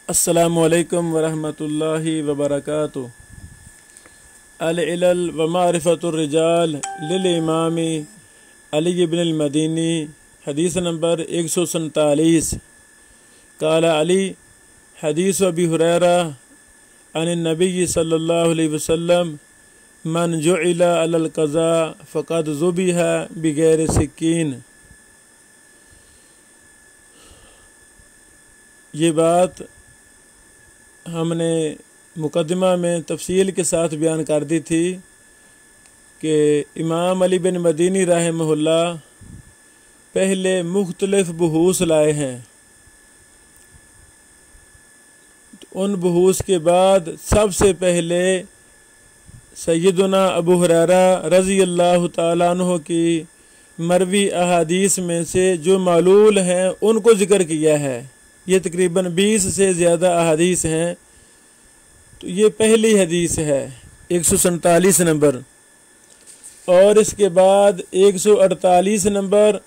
السلام علیکم ورحمۃ اللہ وبرکاتہ۔ العلل و معرفت الرجال للامام علی بن المدینی، حدیث نمبر 147۔ قال علی حدیث ابی ہریرہ عن النبی صلی اللہ علیہ وسلم من جعل علی القضاء فقد ذبح بغیر سکین۔ یہ بات ہم نے مقدمہ میں تفصیل کے ساتھ بیان کر دی تھی کہ امام علی بن مدینی رحمہ اللہ پہلے مختلف بحوث لائے ہیں، ان بحوث کے بعد سب سے پہلے سیدنا ابو ہریرہ رضی اللہ تعالیٰ عنہ کی مروی احادیث میں سے جو معلول ہیں ان کو ذکر کیا ہے۔ یہ تقریباً 20 سے زیادہ احادیث ہیں، تو یہ پہلی حدیث ہے 147 نمبر، اور اس کے بعد 148 نمبر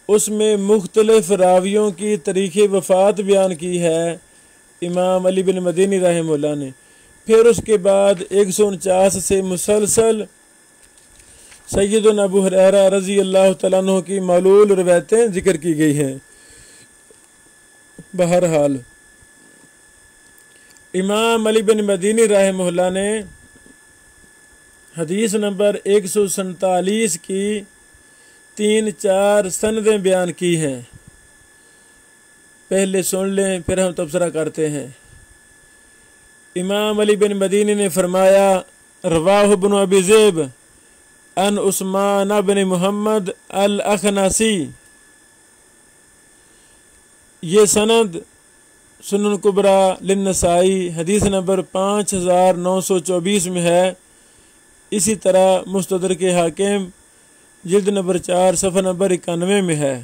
اس میں مختلف راویوں کی تاریخ وفات بیان کی ہے امام علی بن مدینی رحمہ اللہ نے۔ پھر اس کے بعد 149 سے مسلسل سیدنا ابو ہریرہ رضی اللہ تعالیٰ عنہ کی معلول روایتیں ذکر کی گئی ہیں۔ بہرحال امام علی بن مدینی رحمہ اللہ نے حدیث نمبر 147 کی 3-4 سندیں بیان کی ہیں، پہلے سن لیں پھر ہم تبصرہ کرتے ہیں۔ امام علی بن مدینی نے فرمایا رواہ ابن ابی ذئب عن عثمان بن محمد الاخنسی۔ یہ سند سنن کبریٰ للنسائی حدیث نمبر 5924 میں ہے۔ اسی طرح مستدرک حاکم جلد نمبر 4 صفحہ نمبر 91 میں ہے۔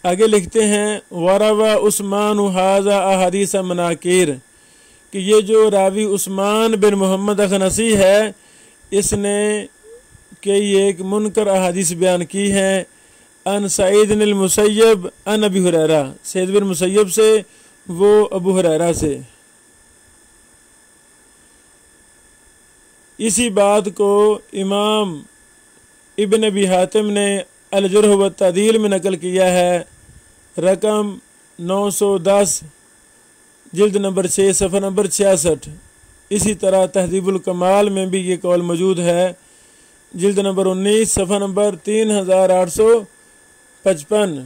آگے لکھتے ہیں وَرَوَى عثمان هَذَا أَحَادِيثَ مَنَاكِيرَ، کہ یہ جو راوی عثمان بن محمد اخنسی ہے اس نے کئی ایک منکر احادیث بیان کی ہیں۔ ان سعید بن المسیب ان ابی ہریرہ، سعید بن مسیب سے وہ ابو ہریرہ سے۔ اسی بات کو امام ابن ابی حاتم نے الجرح والتعدیل میں نقل کیا ہے، رقم 910 جلد نمبر 6 صفحہ نمبر 66۔ اسی طرح تہذیب الکمال میں بھی یہ قول موجود ہے، جلد نمبر 19 صفحہ نمبر 3855۔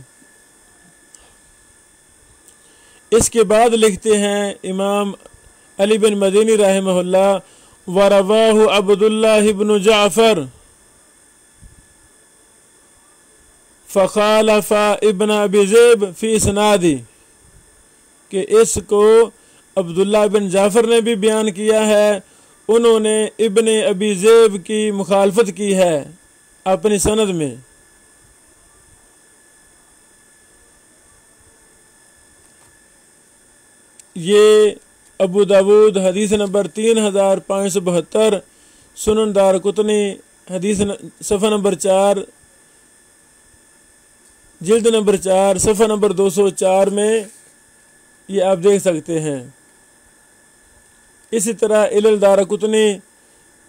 اس کے بعد لکھتے ہیں امام علی بن مدینی رحمہ اللہ وَرَوَاهُ عبد اللہ بن جعفر فخالف ابن ابی ذئب فی اسنادی، کہ اس کو عبداللہ بن جعفر نے بھی بیان کیا ہے، انہوں نے ابن ابی ذئب کی مخالفت کی ہے اپنی سند میں۔ یہ ابو داود حدیث نمبر 3572، سنن دارقطنی حدیث صفحہ نمبر 4 جلد نمبر 4 صفحہ نمبر 204 میں یہ آپ دیکھ سکتے ہیں۔ اسی طرح علل دارقطنی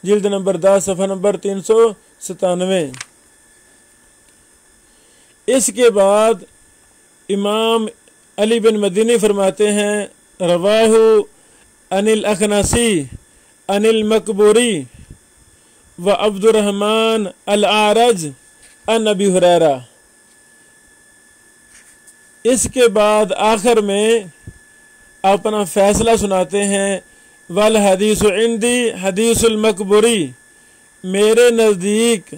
جلد نمبر 10 صفحہ نمبر 397۔ اس کے بعد امام علی بن مدینی فرماتے ہیں رواہ عن الاخنسی عن المقبوری و عبد الرحمن الاعرج عن ابی ہریرہ۔ اس کے بعد آخر میں اپنا فیصلہ سناتے ہیں والحدیث عندی حدیث المقبوری، میرے نزدیک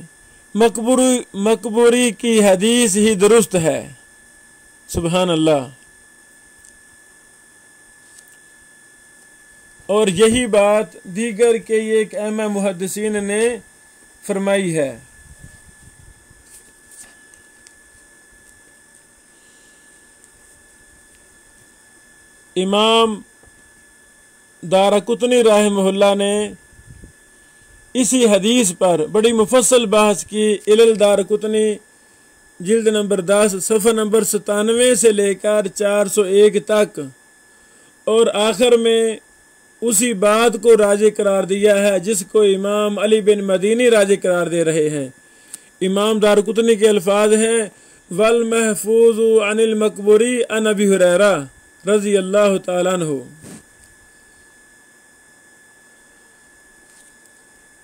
مقبوری کی حدیث ہی درست ہے۔ سبحان اللہ۔ اور یہی بات دیگر کے ایک ائمہ محدثین نے فرمائی ہے۔ امام دارقطنی رحمہ اللہ نے اسی حدیث پر بڑی مفصل بحث کی۔ علل دارقطنی جلد نمبر 10 صفحہ نمبر 97 سے لے کر 401 تک، اور آخر میں اسی بات کو راجح قرار دیا ہے جس کو امام علی بن مدینی راجح قرار دے رہے ہیں۔ امام دارقطنی کے الفاظ ہیں والمحفوظ عن المقبوری عن ابی ہریرہ رضی اللہ تعالیٰ عنہ۔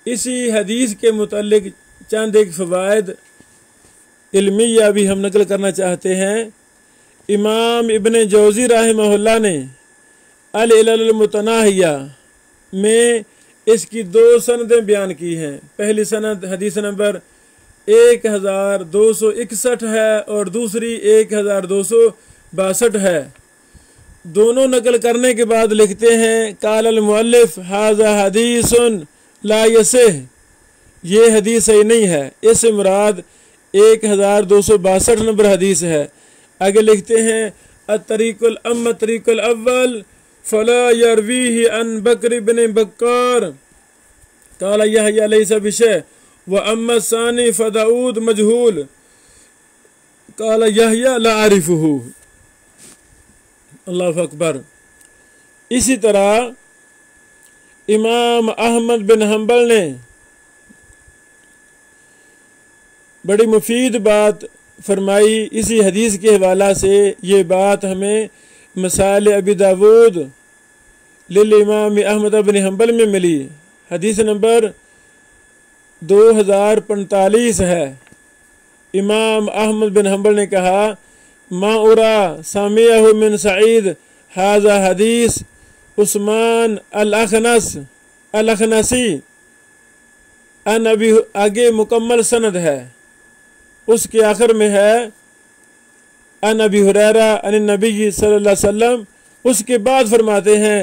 اسی حدیث کے متعلق چند ایک فوائد علمیہ بھی ہم نقل کرنا چاہتے ہیں۔ امام ابن جوزی رحمہ اللہ نے العلل المتناہیہ میں اس کی 2 سندیں بیان کی ہیں۔ پہلی سند حدیث نمبر 1261 ہے اور دوسری 1262 ہے۔ دونوں نقل کرنے کے بعد لکھتے ہیں قال المؤلف ھذا حدیث لا یصح، یہ حدیث صحیح نہیں ہے، اس سے مراد 1262 نمبر حدیث ہے۔ آگے لکھتے ہیں الطریق الاول فلا یرویہ عن بکر بن بکار قال یحییٰ لیس بشیء واما الثانی فداؤد مجہول قال یحییٰ لا اعرفہ۔ اللہ اکبر۔ اسی طرح امام احمد بن حنبل نے بڑی مفید بات فرمائی اسی حدیث کے حوالہ سے۔ یہ بات ہمیں مسائل ابی داود للامام احمد بن حنبل میں ملی، حدیث نمبر 2045 ہے۔ امام احمد بن حنبل نے کہا ما ارا سامعہ من سعید ھذا حدیث عثمان الاخنسی ان ابی، آگے مکمل سند ہے، اس کے آخر میں ہے ان ابی ہریرہ عن النبی صلی اللہ علیہ وسلم، اس کے بعد فرماتے ہیں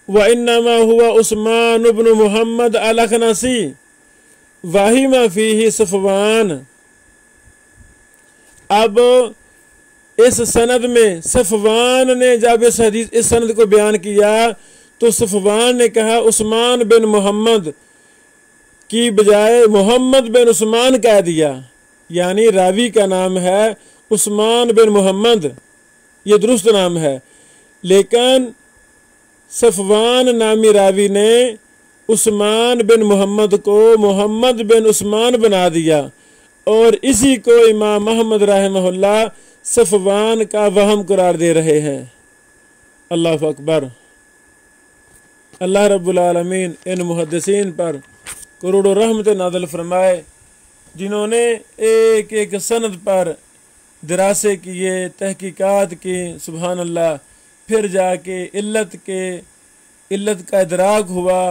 وَإِنَّمَا هُوَ عثمان بن محمد الاخنسی وَهِمَ فِيهِ صفوان۔ اب اس سند میں صفوان نے جب اس سند کو بیان کیا تو صفوان نے کہا عثمان بن محمد کی بجائے محمد بن عثمان کہہ دیا، یعنی راوی کا نام ہے عثمان بن محمد، یہ درست نام ہے، لیکن صفوان نامی راوی نے عثمان بن محمد کو محمد بن عثمان بنا دیا، اور اسی کو امام محمد رحمہ اللہ صفوان کا وہم قرار دے رہے ہیں۔ اللہ اکبر۔ اللہ رب العالمین ان محدثین پر کروڑوں رحمت نازل فرمائے جنہوں نے ایک ایک سند پر دراسے کیے، تحقیقات کی، سبحان اللہ، پھر جا کے علت کا ادراک ہوا،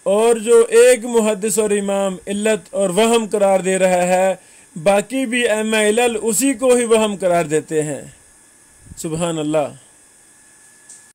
اور جو ایک محدث اور امام علت اور وہم قرار دے رہا ہے باقی بھی ائمہ علل اسی کو ہی وہم قرار دیتے ہیں، سبحان اللہ۔